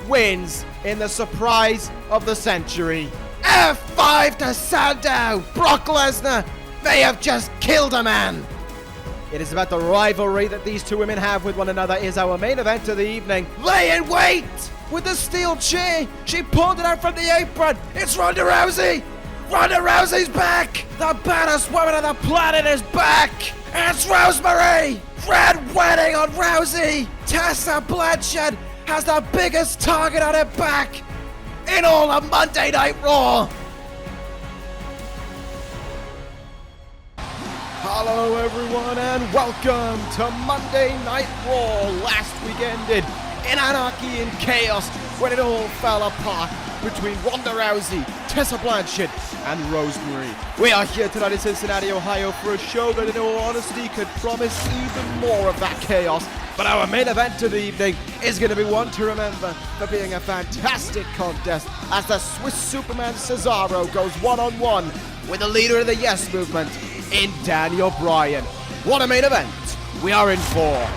wins in the surprise of the century. F5 to Sandow! Brock Lesnar may have just killed a man! It is about the rivalry that these two women have with one another is our main event of the evening. Lay in wait! With the steel chair, she pulled it out from the apron. It's Ronda Rousey! Ronda Rousey's back! The baddest woman on the planet is back! It's Rosemary! Red wedding on Rousey! Tessa Blanchard has the biggest target on her back in all of Monday Night Raw! Hello everyone and welcome to Monday Night Raw. Last week ended in anarchy and chaos when it all fell apart between Ronda Rousey, Tessa Blanchard and Rosemary. We are here tonight in Cincinnati, Ohio for a show that in all honesty could promise even more of that chaos. But our main event of the evening is going to be one to remember for being a fantastic contest as the Swiss Superman Cesaro goes one-on-one with the leader of the Yes Movement in Daniel Bryan. What a main event we are in for.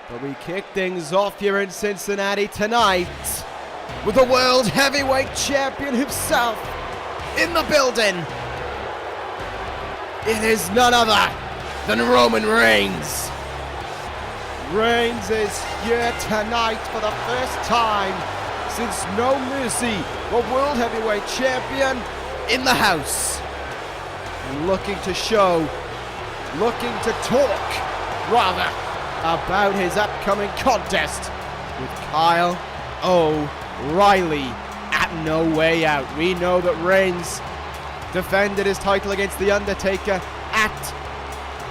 But we kick things off here in Cincinnati tonight with the World Heavyweight Champion himself in the building. It is none other than Roman Reigns. Reigns is here tonight for the first time since No Mercy, the World Heavyweight Champion in the house. Looking to talk, rather, about his upcoming contest with Kyle O'Reilly at No Way Out. We know that Reigns defended his title against The Undertaker at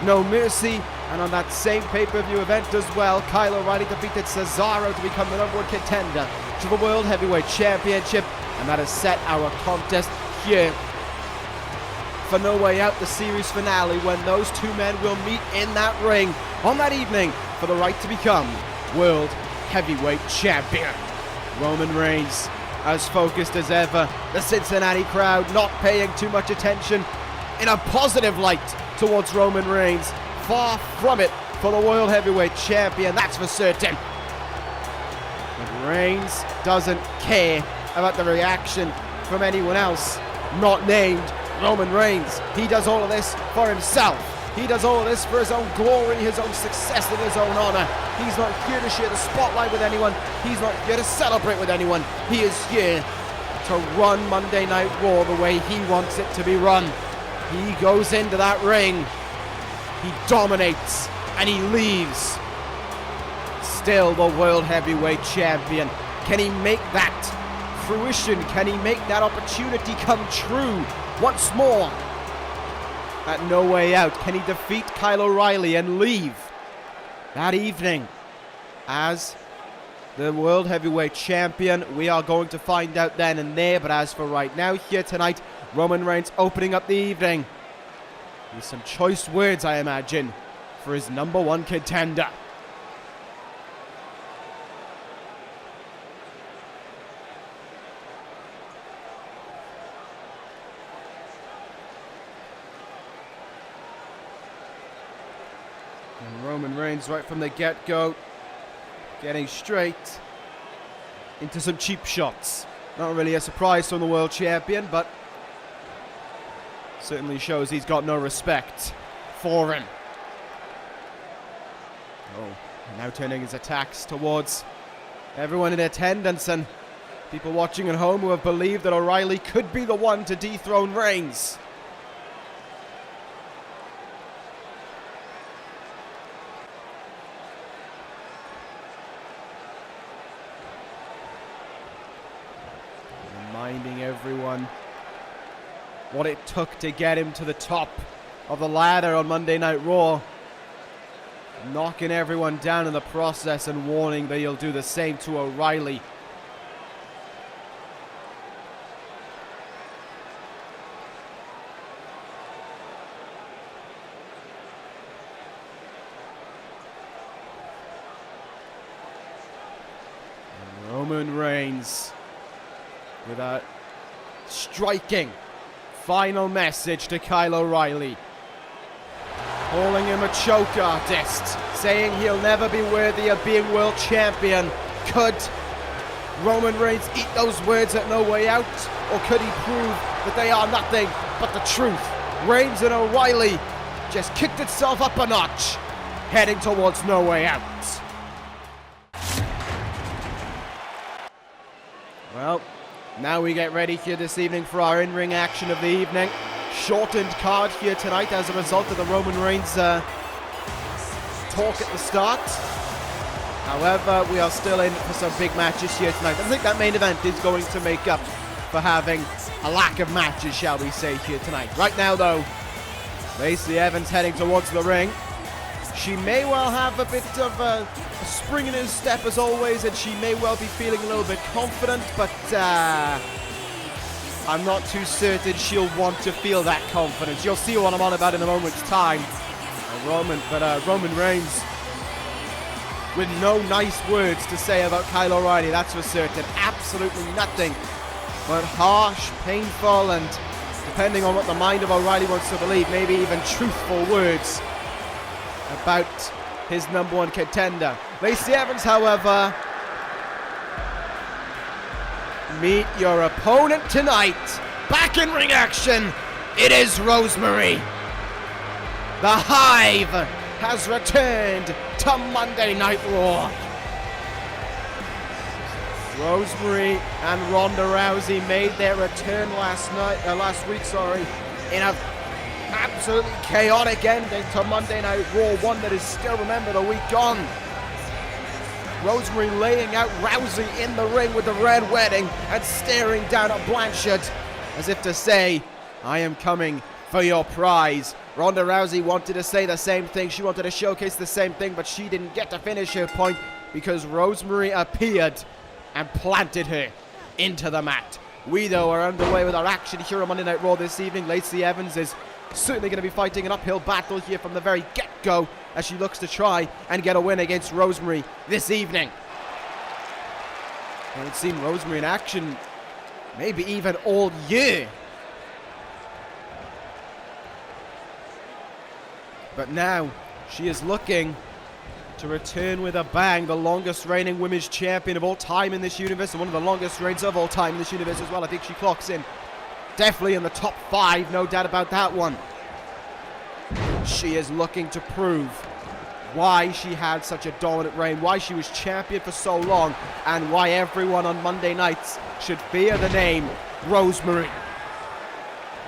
No Mercy, and on that same pay-per-view event as well, Kyle O'Reilly defeated Cesaro to become the #1 contender to the World Heavyweight Championship, and that has set our contest here for No Way Out, the series finale, when those two men will meet in that ring on that evening for the right to become World Heavyweight Champion. Roman Reigns, as focused as ever, the Cincinnati crowd not paying too much attention in a positive light towards Roman Reigns. Far from it for the World Heavyweight Champion, that's for certain. But Reigns doesn't care about the reaction from anyone else not named Roman Reigns. He does all of this for himself. He does all of this for his own glory, his own success, and his own honor. He's not here to share the spotlight with anyone. He's not here to celebrate with anyone. He is here to run Monday Night Raw the way he wants it to be run. He goes into that ring, he dominates, and he leaves still the World Heavyweight Champion. Can he make that fruition? Can he make that opportunity come true once more at No Way Out? Can he defeat Kyle O'Reilly and leave that evening as the World Heavyweight Champion? We are going to find out then and there, but as for right now, here tonight, Roman Reigns opening up the evening with some choice words, I imagine, for his #1 contender. And Roman Reigns right from the get-go getting straight into some cheap shots. Not really a surprise from the world champion, but certainly shows he's got no respect for him. Oh, now turning his attacks towards everyone in attendance and people watching at home who have believed that O'Reilly could be the one to dethrone Reigns. Reminding everyone what it took to get him to the top of the ladder on Monday Night Raw. Knocking everyone down in the process and warning that he'll do the same to O'Reilly. And Roman Reigns with a striking final message to Kyle O'Reilly. Calling him a choke artist, saying he'll never be worthy of being world champion Could Roman Reigns eat those words at No Way Out? Or could he prove that they are nothing but the truth? Reigns and O'Reilly just kicked itself up a notch, heading towards No Way Out. Well, now we get ready here this evening for our in-ring action of the evening. Shortened card here tonight as a result of the Roman Reigns talk at the start. However, we are still in for some big matches here tonight. I think that main event is going to make up for having a lack of matches, shall we say, here tonight. Right now, though, Lacey Evans heading towards the ring. She may well have a bit of a spring in her step as always, and she may well be feeling a little bit confident, but I'm not too certain she'll want to feel that confidence. You'll see what I'm on about in a moment's time. Roman Reigns with no nice words to say about Kyle O'Reilly, that's for certain. Absolutely nothing but harsh, painful, and depending on what the mind of O'Reilly wants to believe, maybe even truthful words about his number one contender. Lacey Evans, however, meet your opponent tonight. Back in ring action, it is Rosemary. The Hive has returned to Monday Night Raw. Rosemary and Ronda Rousey made their return last week, in a absolutely chaotic ending to Monday Night Raw, one that is still remembered a week on. Rosemary laying out Rousey in the ring with the red wedding and staring down at Blanchard as if to say, I am coming for your prize. Ronda Rousey wanted to say the same thing. She wanted to showcase the same thing, but she didn't get to finish her point because Rosemary appeared and planted her into the mat. We, though, are underway with our action here on Monday Night Raw this evening. Lacey Evans is certainly going to be fighting an uphill battle here from the very get-go as she looks to try and get a win against Rosemary this evening. I haven't seen Rosemary in action maybe even all year. But now she is looking to return with a bang, the longest reigning women's champion of all time in this universe, and one of the longest reigns of all time in this universe as well. I think she clocks in definitely in the top 5, no doubt about that one. She is looking to prove why she had such a dominant reign, why she was champion for so long, and why everyone on Monday nights should fear the name Rosemary.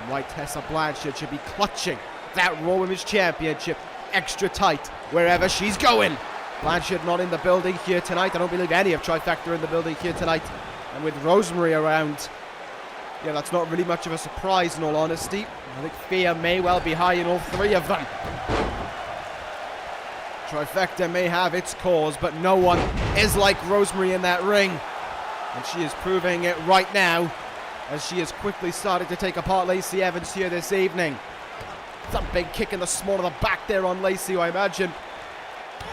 And why Tessa Blanchard should be clutching that Raw Women's Championship extra tight wherever she's going. Blanchard not in the building here tonight. I don't believe any of Trifecta in the building here tonight. And with Rosemary around, yeah, that's not really much of a surprise in all honesty. I think fear may well be high in all three of them. Trifecta may have its cause, but no one is like Rosemary in that ring. And she is proving it right now as she has quickly started to take apart Lacey Evans here this evening. Some big kick in the small of the back there on Lacey, who I imagine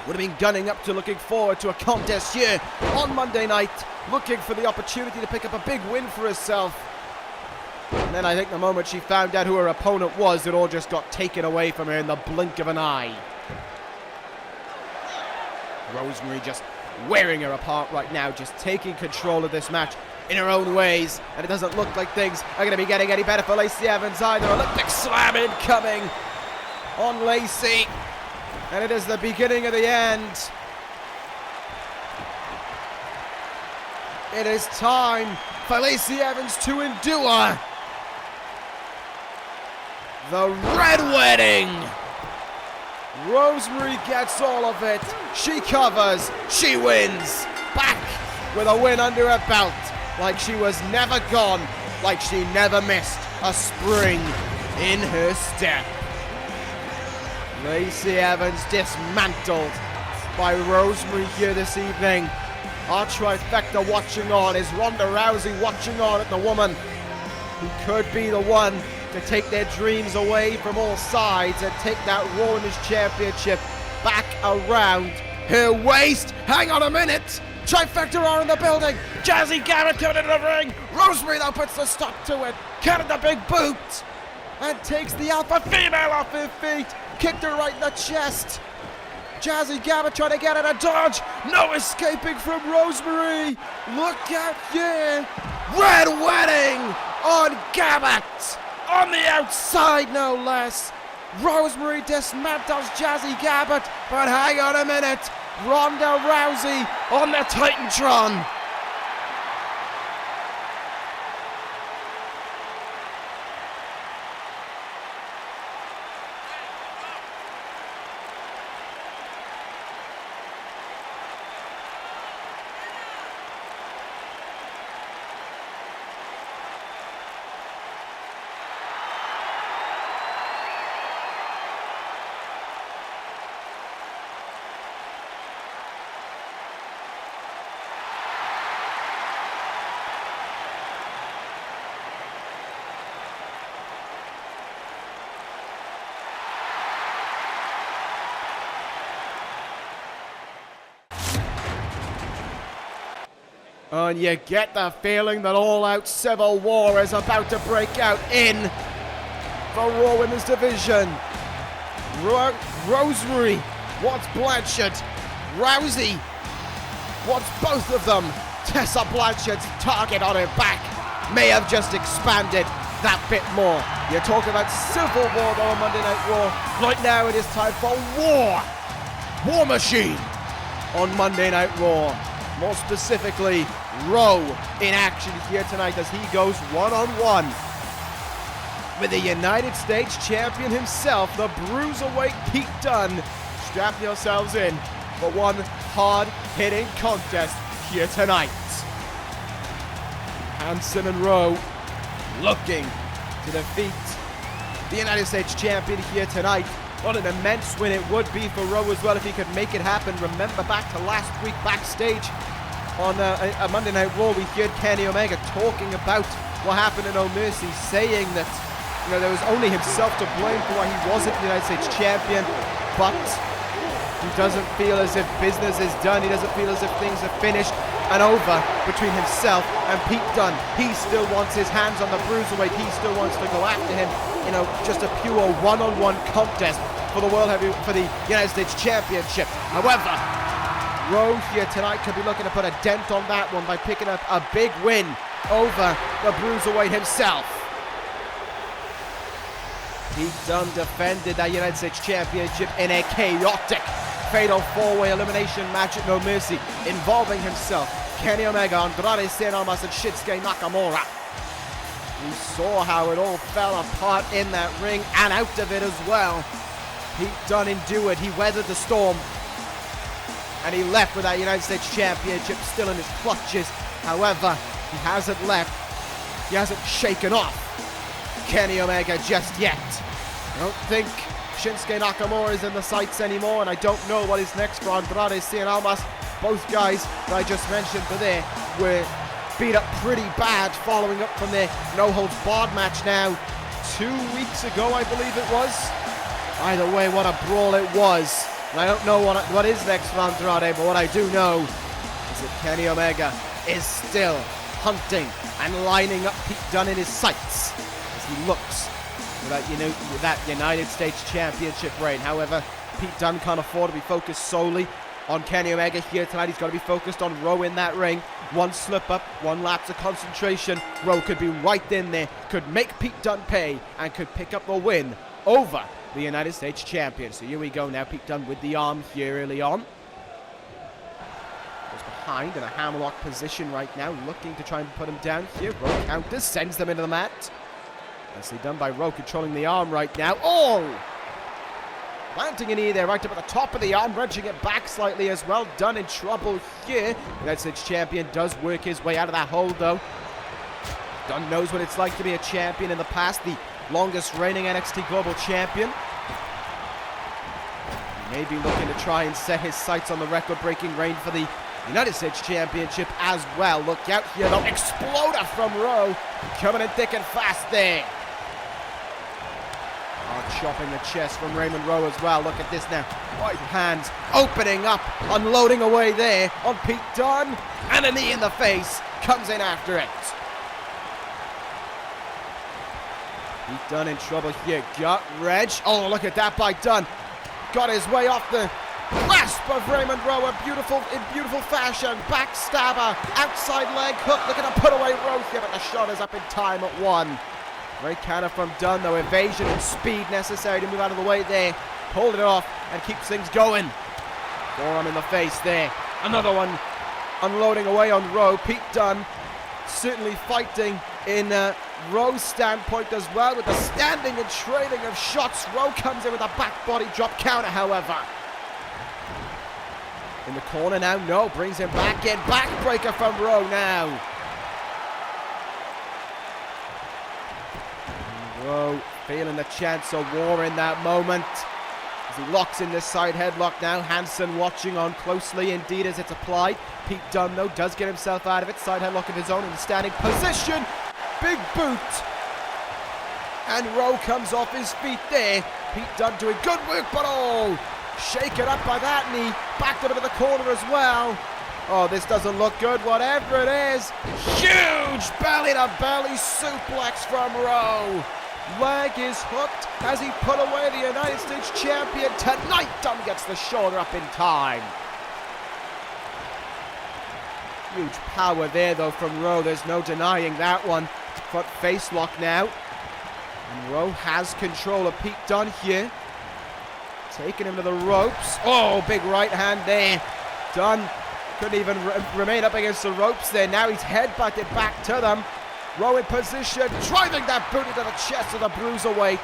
would have been gunning up to looking forward to a contest here on Monday night, looking for the opportunity to pick up a big win for herself. And then I think the moment she found out who her opponent was, it all just got taken away from her in the blink of an eye. Rosemary just wearing her apart right now, just taking control of this match in her own ways, and it doesn't look like things are going to be getting any better for Lacey Evans either. Olympic slam incoming on Lacey, and it is the beginning of the end. It is time for Lacey Evans to endure the red wedding. Rosemary gets all of it. She covers, she wins. Back with a win under her belt, like she was never gone, like she never missed a spring in her step. Lacey Evans dismantled by Rosemary here this evening. Our trifecta watching on. Is Ronda Rousey watching on at the woman who could be the one to take their dreams away from all sides and take that Raw Women's Championship back around her waist? Hang on a minute. Trifecta are in the building. Jazzy Garrett coming into the ring. Rosemary though puts a stop to it. Counted the big boot and takes the alpha female off her feet. Kicked her right in the chest. Jazzy Gabbert trying to get at a dodge. No escaping from Rosemary. Look out here. Red wedding on Gabbert. On the outside, no less. Rosemary dismantles Jazzy Gabbert. But hang on a minute. Ronda Rousey on the Titantron. And you get the feeling that all-out civil war is about to break out in the Raw Women's Division. Rosemary wants Blanchard. Rousey wants both of them. Tessa Blanchard's target on her back may have just expanded that bit more. You're talking about civil war though on Monday Night Raw. Right now it is time for war. War Machine on Monday Night Raw. More specifically, Rowe in action here tonight as he goes one-on-one with the United States champion himself, the Bruiserweight Pete Dunne. Strap yourselves in for one hard-hitting contest here tonight. Hanson and Rowe looking to defeat the United States champion here tonight. What an immense win it would be for Rowe as well if he could make it happen. Remember back to last week backstage on a Monday Night Raw, we heard Kenny Omega talking about what happened in No Mercy, saying that there was only himself to blame for why he wasn't the United States champion, but he doesn't feel as if business is done. He doesn't feel as if things are finished and over between himself and Pete Dunne. He still wants his hands on the Bruiserweight. He still wants to go after him, just a pure one-on-one contest for the for the United States Championship. However, Rowe here tonight could be looking to put a dent on that one by picking up a big win over the Bruiserweight himself. Pete Dunne defended that United States Championship in a chaotic fatal four-way elimination match at No Mercy involving himself, Kenny Omega, Andrade Cien Almas, and Shinsuke Nakamura. We saw how it all fell apart in that ring and out of it as well. Pete Dunne endured, he weathered the storm, and he left with that United States Championship still in his clutches. However, he hasn't left, he hasn't shaken off Kenny Omega just yet. I don't think Shinsuke Nakamura is in the sights anymore, and I don't know what is next for Andrade Cien Almas. Both guys that I just mentioned there were beat up pretty bad following up from their no-holds-barred match now 2 weeks ago, I believe it was. Either way, what a brawl it was. And I don't know what is next for Andrade, but what I do know is that Kenny Omega is still hunting and lining up Pete Dunne in his sights as he looks for that United States Championship reign. However, Pete Dunne can't afford to be focused solely on Kenny Omega here tonight. He's got to be focused on Rowe in that ring. One slip up, one lapse of concentration, Rowe could be right in there, could make Pete Dunne pay, and could pick up the win over the United States champion. So here we go now, Pete Dunne with the arm here early on. Goes behind in a hammerlock position right now, looking to try and put him down here. Rowe counters, sends them into the mat. Nicely done by Rowe, controlling the arm right now. Oh! Planting an knee there right up at the top of the arm, wrenching it back slightly as well. Dunne in trouble here. The United States champion does work his way out of that hold though. Dunne knows what it's like to be a champion in the past, the longest reigning NXT Global Champion. He may be looking to try and set his sights on the record-breaking reign for the United States Championship as well. Look out here though, exploder from Rowe, coming in thick and fast there. Chopping the chest from Raymond Rowe as well. Look at this now. Right hands opening up, unloading away there on Pete Dunne. And a knee in the face comes in after it. Pete Dunne in trouble here. Gut wrench. Oh, look at that by Dunne. Got his way off the Grasp of Raymond Rowe in beautiful fashion. Backstabber, outside leg hook, looking to put away Rowe here, but the shot is up in time at 1. Great counter from Dunne, though. Evasion and speed necessary to move out of the way there. Hold it off and keeps things going. Forearm in the face there. Another one unloading away on Rowe. Pete Dunne certainly fighting in Rowe's standpoint as well, with the standing and trading of shots. Rowe comes in with a back body drop counter, however. In the corner now, no, brings him back in. Backbreaker from Rowe now. And Rowe feeling the chance of war in that moment. As he locks in this side headlock now. Hansen watching on closely indeed as it's applied. Pete Dunne, though, does get himself out of it. Side headlock of his own in the standing position. Big boot. And Rowe comes off his feet there. Pete Dunne doing good work, but oh, shaken up by that knee. Backed up into the corner as well. Oh, this doesn't look good, whatever it is. Huge belly-to-belly suplex from Rowe. Leg is hooked as he put away the United States champion. Tonight, Dunne gets the shoulder up in time. Huge power there, though, from Rowe. There's no denying that one. Front face lock now. And Rowe has control of Pete Dunne here. Taking him to the ropes. Oh, big right hand there. Dunne couldn't even remain up against the ropes there. Now he's headbutted back to them. Rowe in position, driving that boot into the chest of the bruiserweight.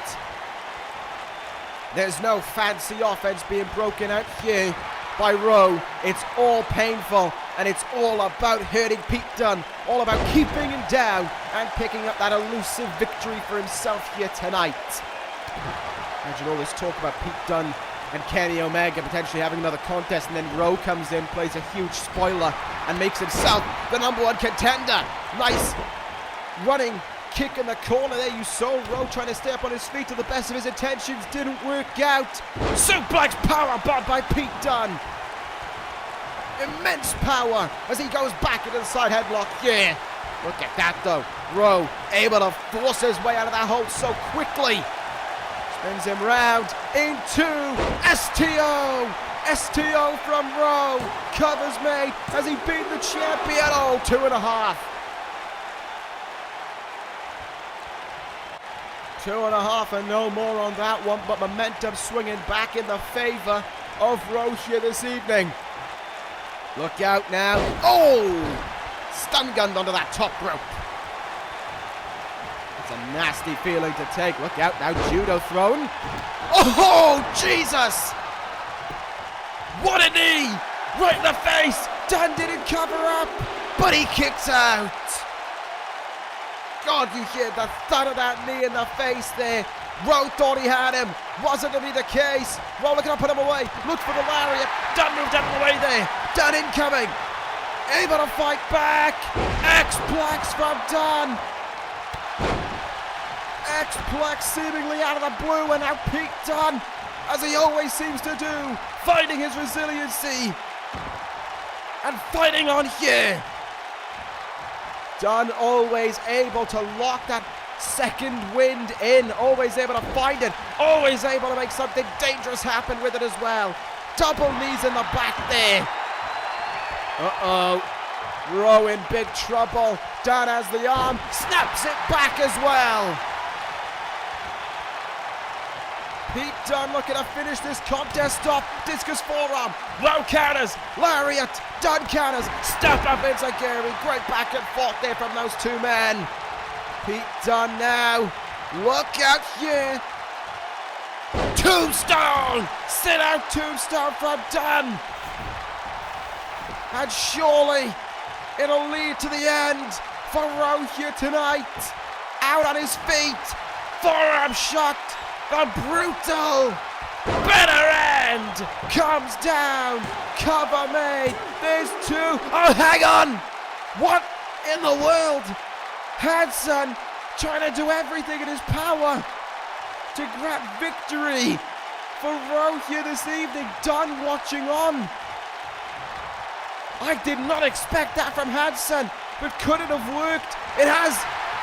There's no fancy offense being broken out here by Rowe. It's all painful, and it's all about hurting Pete Dunne. All about keeping him down and picking up that elusive victory for himself here tonight. Imagine all this talk about Pete Dunne and Kenny Omega potentially having another contest, and then Rowe comes in, plays a huge spoiler, and makes himself the #1 contender. Nice running kick in the corner there. You saw Rowe trying to stay up on his feet to the best of his intentions. Didn't work out. Suplex powerbomb by Pete Dunne. Immense power as he goes back into the side headlock. Yeah, look at that though. Rowe able to force his way out of that hold so quickly. Spins him round into STO. STO from Rowe. Covers made as he beat the champion. Oh, 2.5. 2.5 and no more on that one, but momentum swinging back in the favor of Rowe here this evening. Look out now. Oh! Stun gunned onto that top rope. It's a nasty feeling to take. Look out now, judo thrown. Oh, Jesus! What a knee! Right in the face! Dunne didn't cover up, but he kicks out. God, you hear the thud of that knee in the face there. Rowe thought he had him. Wasn't to be the case. Rowe looking to put him away. Looks for the lariat. Dunne moved out of the way there. Dunne incoming. Able to fight back. X-Plex from Dunne. X-Plex seemingly out of the blue, and now Pete Dunne, as he always seems to do, finding his resiliency and fighting on here. Dunne always able to lock that second wind in, always able to find it, always able to make something dangerous happen with it as well. Double knees in the back there. Uh-oh. Rowe in big trouble. Dunne has the arm, snaps it back as well. Pete Dunne looking to finish this contest off. Discus forearm. Rowe counters. Lariat. Dunne counters. Step up into Gary. Great back and forth there from those two men. Pete Dunne now. Look out here. Tombstone. Sit out tombstone from Dunne. And surely it'll lead to the end for Rowe here tonight. Out on his feet. Forearm shot. The brutal bitter end comes down. Cover made. There's two. Oh, hang on. What in the world? Hansen trying to do everything in his power to grab victory for Rowe here this evening. Dunne watching on. I did not expect that from Hansen, but could it have worked? It has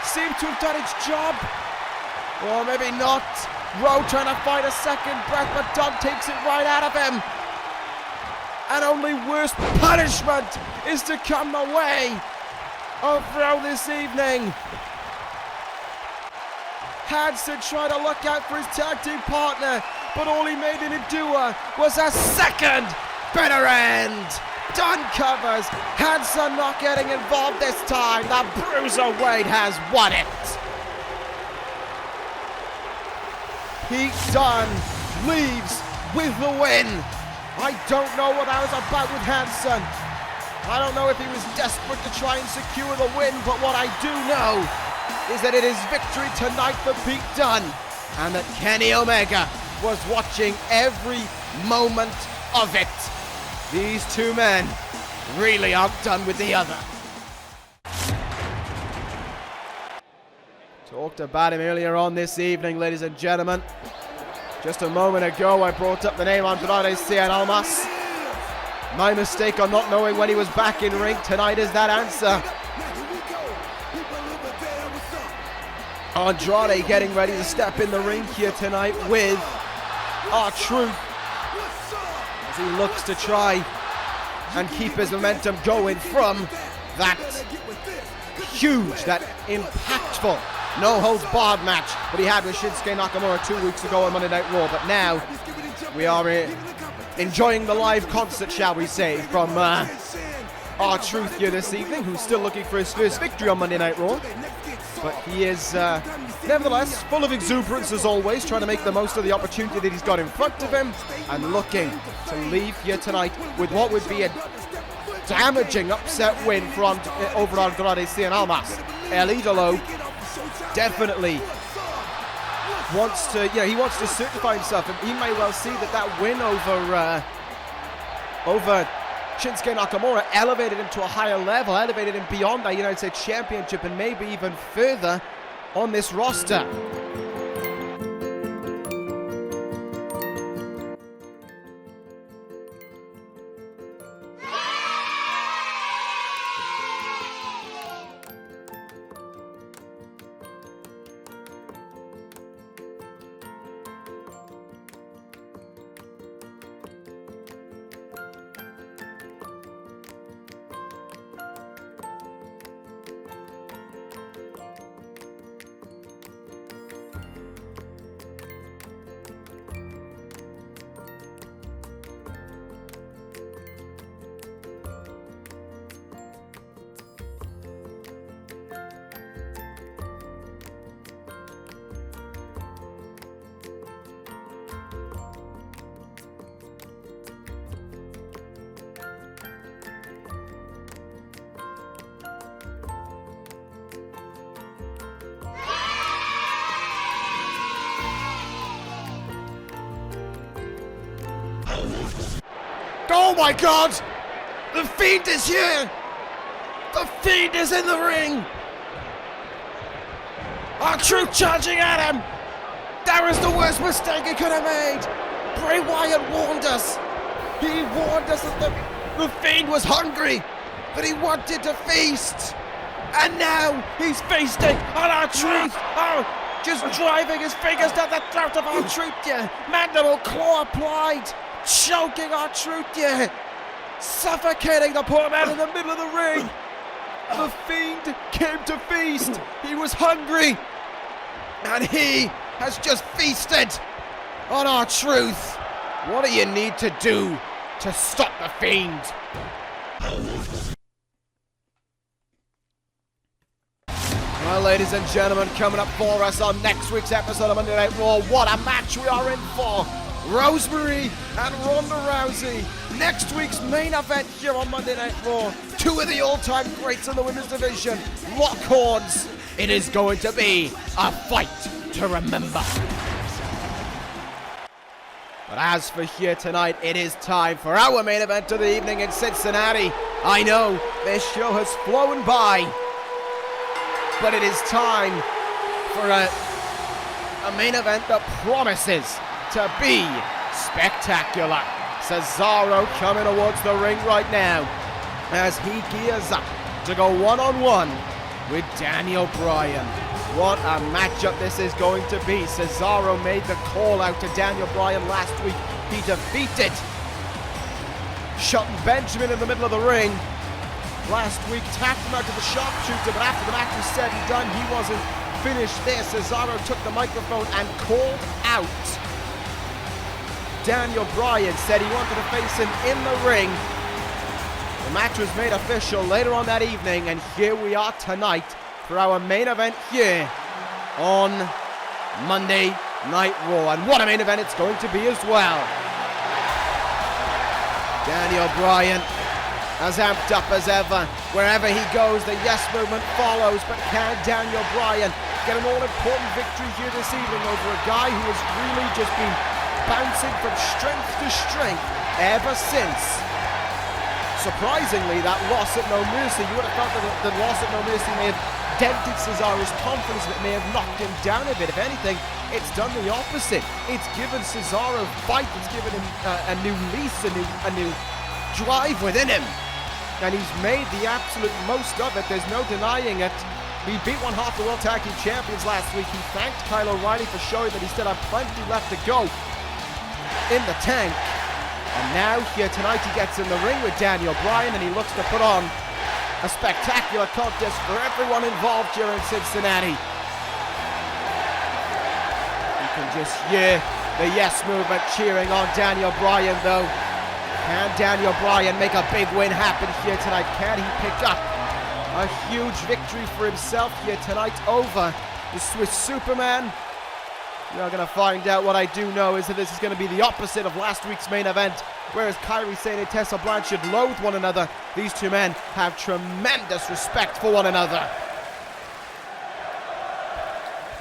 seemed to have done its job. Or maybe not. Rowe trying to find a second breath, but Dunne takes it right out of him. and only worse punishment is to come the way of Wwe this evening. Hansen tried to look out for his tag team partner, but all he made it endure was a second bitter end. Dunne covers. Hansen not getting involved this time. The Bruiserweight has won it. Pete Dunne leaves with the win. I don't know what that was about with Hansen. I don't know if he was desperate to try and secure the win, but what I do know is that it is victory tonight for Pete Dunne, and that Kenny Omega was watching every moment of it. These two men really aren't done with the other. Talked about him earlier on this evening, ladies and gentlemen. Just a moment ago, I brought up the name Andrade Cien Almas. My mistake on not knowing when he was back in ring. Tonight is that answer. Andrade getting ready to step in the ring here tonight with R-Truth, as he looks to try and keep his momentum going from that huge, that impactful, no-holds-barred match that he had with Shinsuke Nakamura 2 weeks ago on Monday Night Raw. But now we are enjoying the live concert, shall we say, from R-Truth here this evening, who's still looking for his first victory on Monday Night Raw. But he is, nevertheless, full of exuberance as always, trying to make the most of the opportunity that he's got in front of him, and looking to leave here tonight with what would be a damaging upset win for over Andrade Cien Almas. El Idolo definitely wants to, he wants to certify himself, and he may well see that win over Shinsuke Nakamura elevated him to a higher level, elevated him beyond that United States Championship, and maybe even further on this roster. Oh my God! The Fiend is here! The Fiend is in the ring! R-Truth charging at him! That was the worst mistake he could have made! Bray Wyatt warned us! He warned us that the Fiend was hungry! That he wanted to feast! And now he's feasting on R-Truth! Oh, just driving his fingers down the throat of R-Truth, yeah! Mandible claw applied! Choking R-Truth, yeah! Suffocating the poor man in the middle of the ring! The Fiend came to feast! He was hungry! And he has just feasted on R-Truth! What do you need to do to stop the Fiend? Well, ladies and gentlemen, coming up for us on next week's episode of Monday Night Raw, what a match we are in for! Rosemary and Ronda Rousey. Next week's main event here on Monday Night Raw. Two of the all-time greats in the women's division. Lock horns. It is going to be a fight to remember. But as for here tonight, it is time for our main event of the evening in Cincinnati. I know this show has flown by, but it is time for a main event that promises to be spectacular. Cesaro coming towards the ring right now as he gears up to go one-on-one with Daniel Bryan. What a matchup this is going to be. Cesaro made the call out to Daniel Bryan last week. He defeated Shelton Benjamin in the middle of the ring. Last week tapped him out to the sharpshooter, but after the match was said and done, he wasn't finished there. Cesaro took the microphone and called out Daniel Bryan, said he wanted to face him in the ring. The match was made official later on that evening, and here we are tonight for our main event here on Monday Night Raw. And what a main event it's going to be as well. Daniel Bryan as amped up as ever. Wherever he goes, the yes movement follows. But can Daniel Bryan get an all-important victory here this evening over a guy who has really just been bouncing from strength to strength ever since? Surprisingly, that loss at No Mercy, you would have thought that the loss at No Mercy may have dented Cesaro's confidence, but it may have knocked him down a bit. If anything, it's done the opposite. It's given Cesaro fight. It's given him a new lease, a new drive within him. And he's made the absolute most of it. There's no denying it. He beat one half the World Tag Team Champions last week. He thanked Kyle O'Reilly for showing that he still had plenty left to go in the tank. And now here tonight he gets in the ring with Daniel Bryan, and he looks to put on a spectacular contest for everyone involved here in Cincinnati. You can just hear the yes movement cheering on Daniel Bryan though. Can Daniel Bryan make a big win happen here tonight? Can he pick up a huge victory for himself here tonight over the Swiss Superman? You're going to find out. What I do know is that this is going to be the opposite of last week's main event. Whereas Kairi Sane and Tessa Blanchard loathe one another, these two men have tremendous respect for one another.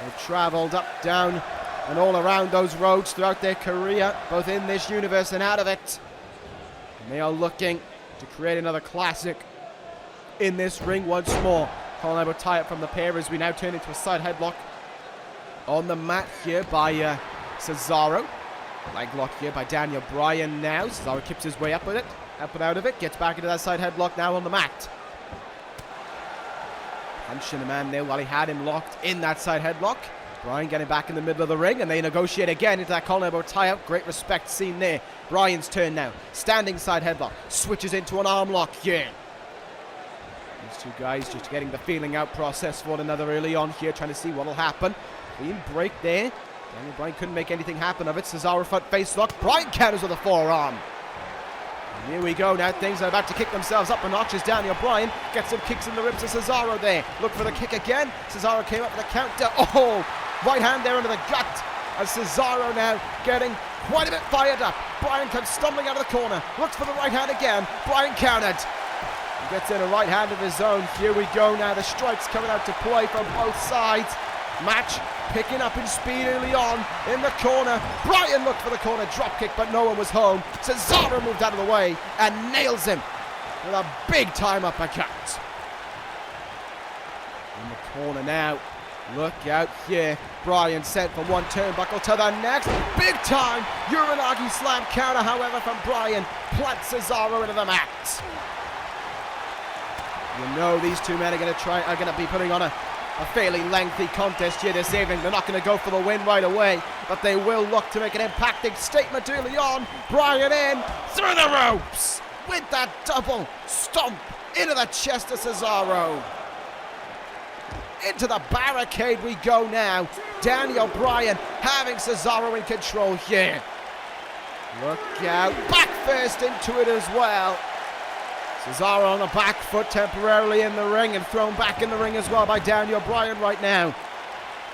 They've traveled up, down, and all around those roads throughout their career, both in this universe and out of it. And they are looking to create another classic in this ring once more. Colin Elbow tie up from the pair as we now turn into a side headlock on the mat here by Cesaro. Leg lock here by Daniel Bryan now. Cesaro keeps his way up with it, up and out of it, gets back into that side headlock now on the mat. Punching the man there while he had him locked in that side headlock. Bryan getting back in the middle of the ring, and they negotiate again into that collar elbow tie-up. Great respect seen there. Bryan's turn now. Standing side headlock. Switches into an arm lock here. These two guys just getting the feeling out process for one another early on here, trying to see what will happen. Clean break there. Daniel Bryan couldn't make anything happen of it. Cesaro front face lock. Bryan counters with a forearm. And here we go now. Things are about to kick themselves up a notch as Daniel Bryan gets some kicks in the ribs of Cesaro there. Look for the kick again. Cesaro came up with a counter. Oh! Right hand there under the gut. As Cesaro now getting quite a bit fired up. Bryan comes stumbling out of the corner. Looks for the right hand again. Bryan countered. He gets in a right hand of his own. Here we go now. The strikes coming out to play from both sides. Match picking up in speed early on in the corner. Bryan looked for the corner drop kick, but no one was home. Cesaro moved out of the way and nails him with a big time uppercut. In the corner now. Look out here. Bryan sent from one turnbuckle to the next. Big time Uranagi slam counter, however, from Bryan. Plants Cesaro into the mat. You know these two men are going to be putting on a fairly lengthy contest here this evening. They're not going to go for the win right away, but they will look to make an impacting statement early on. Bryan in through the ropes with that double stomp into the chest of Cesaro. Into the barricade we go now. Daniel Bryan having Cesaro in control here. Look out. Back first into it as well. Cesaro on the back foot temporarily in the ring and thrown back in the ring as well by Daniel Bryan right now.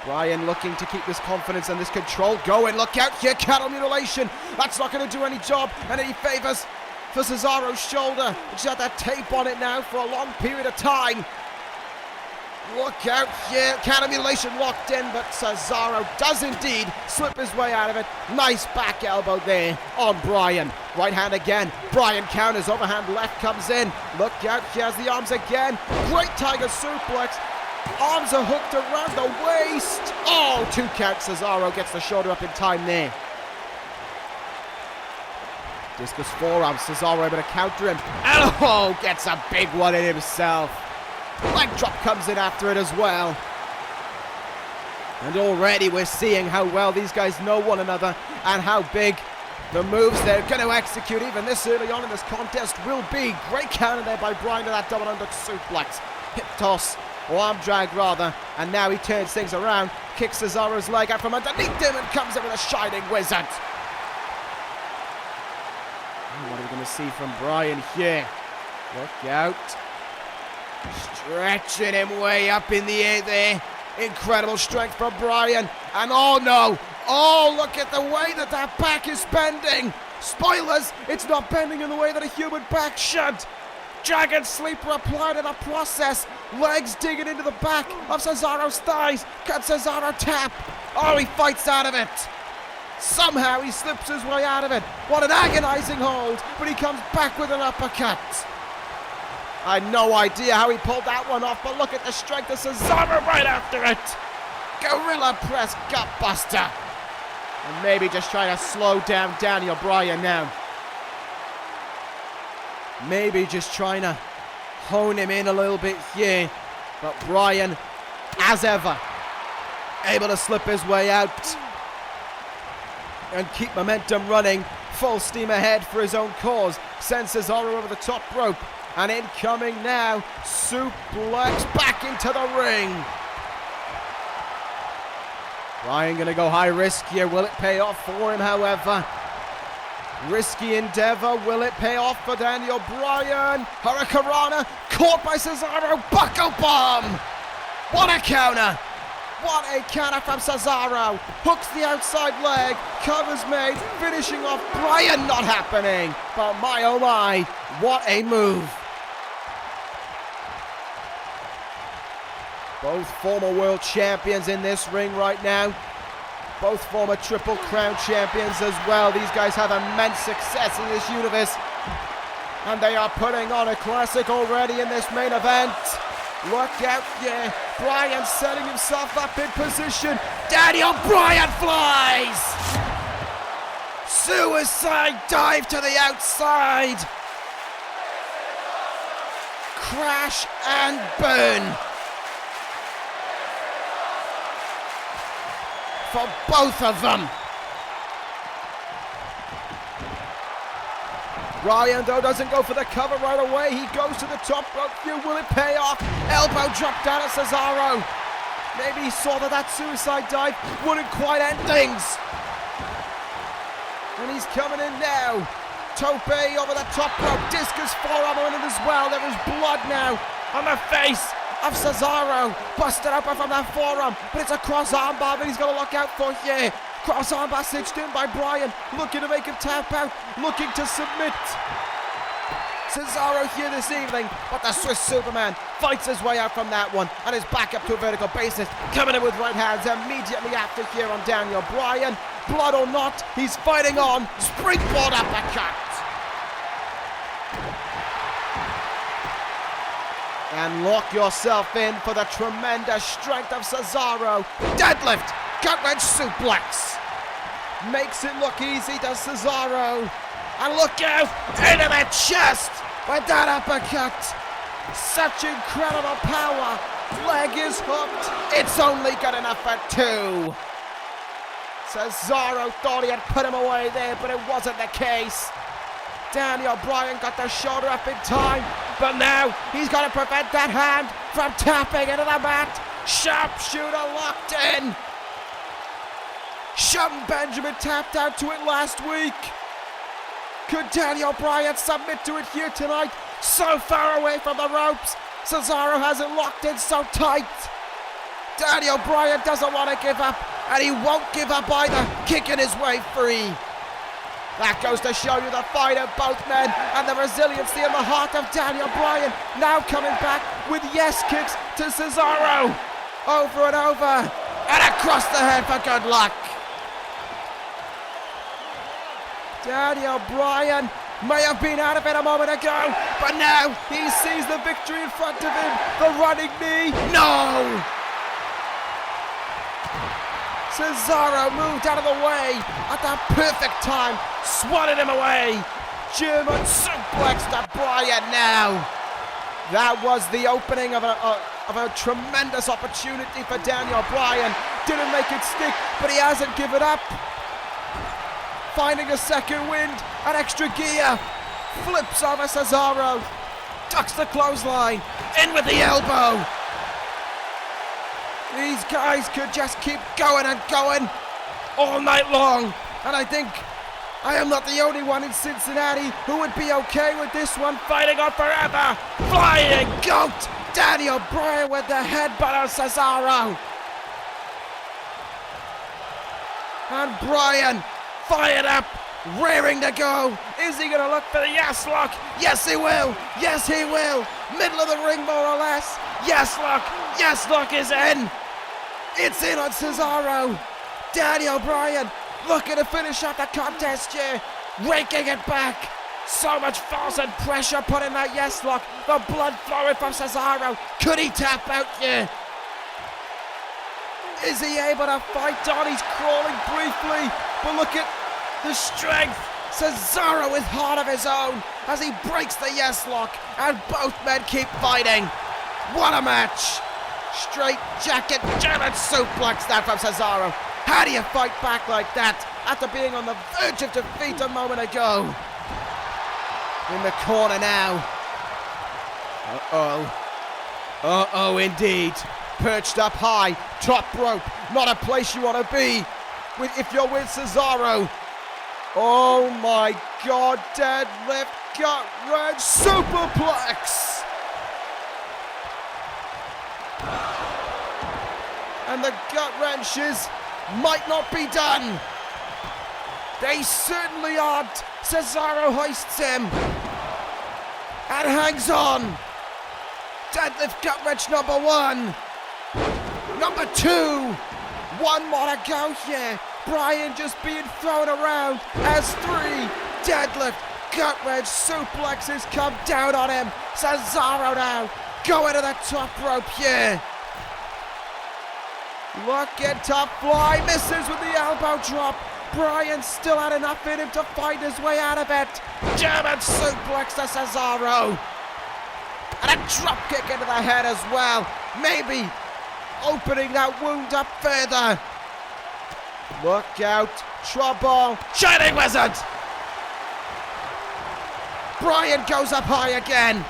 Bryan looking to keep this confidence and this control going. Look out here. Cattle mutilation. That's not going to do any job and any favors for Cesaro's shoulder, which had that tape on it now for a long period of time. Look out here. Cattle mutilation locked in, but Cesaro does indeed slip his way out of it. Nice back elbow there on Bryan. Right hand again. Bryan counters. Overhand left comes in. Look out. He has the arms again. Great tiger suplex. Arms are hooked around the waist. Oh, 2 count. Cesaro gets the shoulder up in time there. Discus forearm. Cesaro able to counter him. And oh, gets a big one in himself. Leg drop comes in after it as well. And already we're seeing how well these guys know one another and how big The moves they're going to execute even this early on in this contest will be great counter there by Bryan to that double under suplex. Hip toss, or arm drag rather, and now he turns things around, kicks Cesaro's leg out from underneath him and comes in with a shining wizard. What are we going to see from Bryan here? Look out. Stretching him way up in the air there. Incredible strength from Bryan. And oh no! Oh, look at the way that that back is bending. Spoilers, it's not bending in the way that a human back should. Dragon sleeper applied in the process. Legs digging into the back of Cesaro's thighs. Can Cesaro tap? Oh, he fights out of it. Somehow he slips his way out of it. What an agonizing hold, but he comes back with an uppercut. I had no idea how he pulled that one off, but look at the strength of Cesaro right after it. Gorilla press gutbuster. And maybe just trying to slow down Daniel Bryan now. Maybe just trying to hone him in a little bit here. But Bryan, as ever, able to slip his way out and keep momentum running. Full steam ahead for his own cause. Sends Cesaro over the top rope. And incoming now, suplex back into the ring. Bryan gonna go high risk here. Will it pay off for him, however? Risky endeavor. Will it pay off for Daniel Bryan? Hurricanrana caught by Cesaro. Buckle bomb. What a counter. What a counter from Cesaro. Hooks the outside leg. Covers made. Finishing off Bryan. Not happening. But my oh my. What a move. Both former world champions in this ring right now. Both former Triple Crown champions as well. These guys have immense success in this universe. And they are putting on a classic already in this main event. Look out, yeah. Bryan setting himself up in position. Daniel Bryan flies. Suicide dive to the outside. Crash and burn. For both of them. Bryan, though, doesn't go for the cover right away. He goes to the top rope. Will it pay off? Elbow drop down at Cesaro. Maybe he saw that suicide dive wouldn't quite end things. And he's coming in now. Tope over the top rope. Discus forearm in it as well. There is blood now on the face of Cesaro. Busted open from that forearm, but it's a cross armbar that he's got to look out for here. Cross armbar stitched in by Bryan, looking to make him tap out, looking to submit. Cesaro here this evening, but the Swiss Superman fights his way out from that one and is back up to a vertical basis, coming in with right hands immediately after here on Daniel Bryan. Blood or not, he's fighting on. Springboard uppercut. And lock yourself in for the tremendous strength of Cesaro. Deadlift, gut-wrench suplex. Makes it look easy to Cesaro. And look out, into the chest with that uppercut. Such incredible power. Leg is hooked. It's only good enough for two. Cesaro thought he had put him away there, but it wasn't the case. Daniel Bryan got the shoulder up in time, but now he's got to prevent that hand from tapping into the mat. Sharpshooter locked in. Shelton Benjamin tapped out to it last week. Could Daniel Bryan submit to it here tonight? So far away from the ropes. Cesaro has it locked in so tight. Daniel Bryan doesn't want to give up, and he won't give up either, kicking his way free. That goes to show you the fight of both men and the resiliency in the heart of Daniel Bryan. Now coming back with yes kicks to Cesaro. Over and over. And across the head for good luck. Daniel Bryan may have been out of it a moment ago, but now he sees the victory in front of him. The running knee. No! Cesaro moved out of the way at that perfect time, swatted him away. German suplex to Bryan now. That was the opening of a tremendous opportunity for Daniel Bryan. Didn't make it stick, but he hasn't given up. finding a second wind, an extra gear, flips over Cesaro, ducks the clothesline, in with the elbow. These guys could just keep going and going all night long, and I think I am not the only one in Cincinnati who would be okay with this one fighting on forever. Flying goat, Daniel Bryan with the headbutt on Cesaro. And Bryan fired up, rearing to go. Is he going to look for the yes lock? Yes, he will. Yes, he will. Middle of the ring, more or less. Yes lock. Yes lock is in. It's in on Cesaro. Daniel Bryan looking to finish up the contest here. Raking it back. So much force and pressure put in that yes lock. The blood flowing from Cesaro. Could he tap out here? Is he able to fight on? He's crawling briefly, but look at the strength. Cesaro with heart of his own as he breaks the yes lock, and both men keep fighting. What a match. Straight jacket, German suplex that from Cesaro. How do you fight back like that after being on the verge of defeat a moment ago? In the corner now. Uh-oh indeed. Perched up high, top rope, not a place you want to be if you're with Cesaro. Oh my God, deadlift, gut wrench, superplex! And the gut wrenches might not be done. They certainly aren't. Cesaro hoists him and hangs on. Deadlift gut wrench number 1. Number 2. One more to go here. Bryan just being thrown around as 3. Deadlift, gut wrench, suplexes come down on him. Cesaro now going to the top rope here. Looking to fly, misses with the elbow drop. Bryan still had enough in him to find his way out of it. German suplex to Cesaro. And a drop kick into the head as well. Maybe opening that wound up further. Look out, trouble. Shining Wizard. Bryan goes up high again.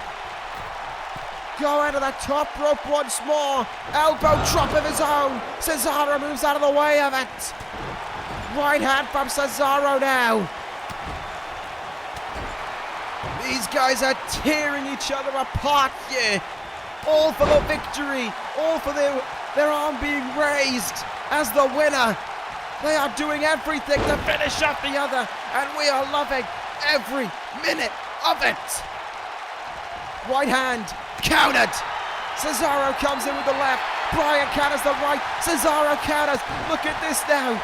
Going to the top rope once more. Elbow drop of his own. Cesaro moves out of the way of it. Right hand from Cesaro now. These guys are tearing each other apart here. All for the victory. All for their arm being raised as the winner. They are doing everything to finish up the other, and we are loving every minute of it. Right hand, countered. Cesaro comes in with the left. Bryan counters the right. Cesaro counters. Look at this now.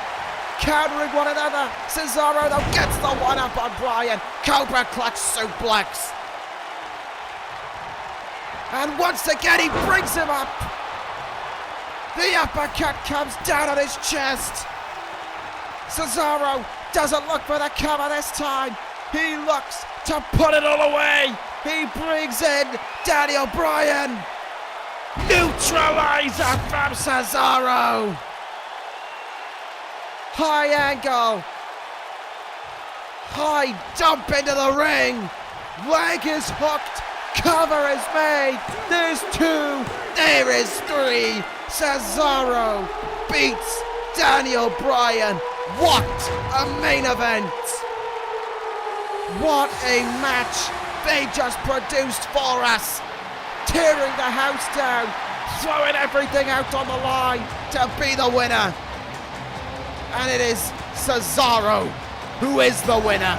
Countering one another. Cesaro though gets the one up on Bryan. Cobra clutch suplex. And once again he brings him up. The uppercut comes down on his chest. Cesaro doesn't look for the cover this time. He looks to put it all away. He brings in Daniel Bryan. Neutralizer from Cesaro. High angle. High dump into the ring. Leg is hooked. Cover is made. There's 2. There is 3. Cesaro beats Daniel Bryan. What a main event. What a match they just produced for us. Tearing the house down. Throwing everything out on the line to be the winner. And it is Cesaro who is the winner.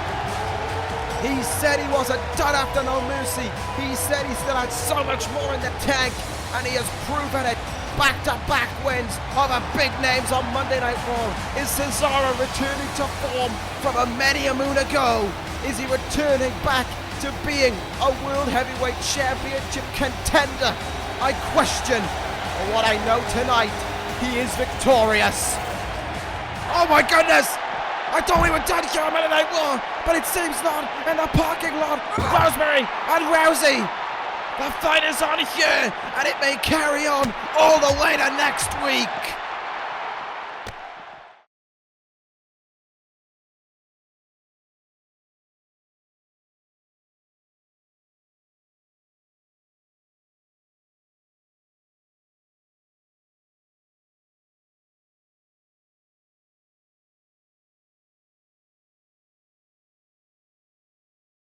He said he wasn't done after No Mercy. He said he still had so much more in the tank, and he has proven it. Back-to-back wins over big names on Monday Night Raw. Is Cesaro returning to form from many a moon ago? Is he returning back to being a World Heavyweight Championship contender? I question. But what I know tonight, he is victorious. Oh my goodness! I thought we were done here on Monday Night Raw, but it seems not. In the parking lot, Rosemary and Rousey. The fight is on here, and it may carry on all the way to next week.